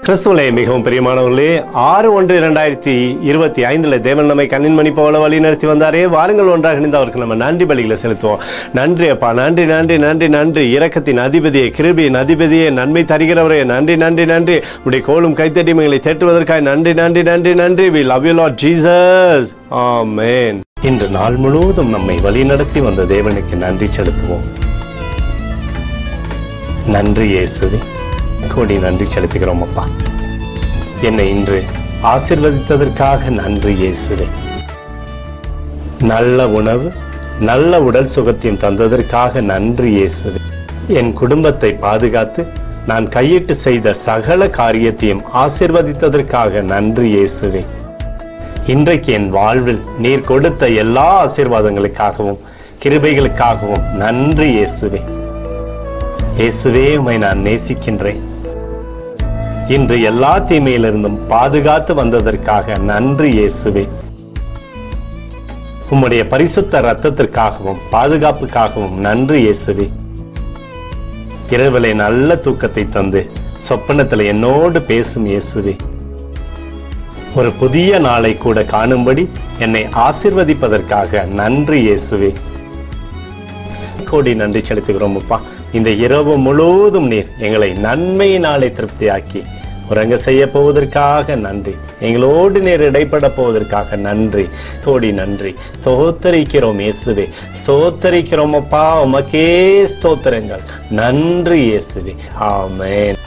கிறிஸ்துவிலே மிகவும் பிரியமானவர்களே, 6/1/2025 தேவன் நம்மை கண்ணின்மணி போல வழி நடத்தி வந்தாரே. வாருங்கள் ஒன்றாக இணைந்து அவருக்கு நம்ம நன்றி பலிகளை செலுத்துவோம். நன்றி அப்பா, நன்றி நன்றி நன்றி நன்றி. இரக்கத்தின் அதிபதியே, கிருபையின் அதிபதியே, நன்மை தருகிறவரே, நன்றி நன்றி நன்றி. உடைய கோலும் கைத்தடிமைகளை தேற்றுவதற்காக நன்றி நன்றி நன்றி நன்றி. We love you Lord Jesus. ஆமென். இன்று நாள் முழுவதும் நம்மை வழி நடத்தி வந்த தேவனுக்கு நன்றி செலுத்துவோம். நன்றி இயேசுவே, கோடி நன்றி செலுத்துகிறோம் அப்பா. என்னை இன்று ஆசீர்வதித்ததற்காக நன்றி இயேசுவே. நல்ல உணவு, நல்ல உடல் சுகத்தையும் தந்ததற்காக நன்றி இயேசுவே. என் குடும்பத்தை பாதுகாத்து நான் கையிட்டு செய்த சகல காரியத்தையும் ஆசீர்வதித்ததற்காக நன்றி இயேசுவே. இன்றைக்கு என் வாழ்வில் நீர் கொடுத்த எல்லா ஆசீர்வாதங்களுக்காகவும் கிருபைகளுக்காகவும் நன்றி இயேசுவே. இயேசுவே, உம்மை நான் நேசிக்கின்றேன். இன்று எல்லா தீமையிலிருந்தும் பாதுகாத்து வந்ததற்காக நன்றி இயேசுவே. உம்முடைய பரிசுத்த இரத்தத்திற்காகவும் பாதுகாப்புக்காகவும் நன்றி இயேசுவே. இரவிலே நல்ல தூக்கத்தை தந்து சொப்பனத்தில் என்னோடு பேசும் இயேசுவே. ஒரு புதிய நாளை கூட காணும்படி என்னை ஆசீர்வதிப்பதற்காக நன்றி இயேசுவே. கோடி நன்றி செலுத்துகிறோம் அப்பா. இந்த இரவு முழுவதும் நீர் எங்களை நன்மையினாலே திருப்தியாக்கி உறங்க செய்ய போவதற்காக நன்றி. எங்களோடு நீர் இடைப்பட போவதற்காக நன்றி. கோடி நன்றி. ஸ்தோத்தரிக்கிறோம் இயேசுவே, ஸ்தோத்தரிக்கிறோம் அப்பா. உமக்கே ஸ்தோத்திரங்கள். நன்றி இயேசுவே. ஆமென்.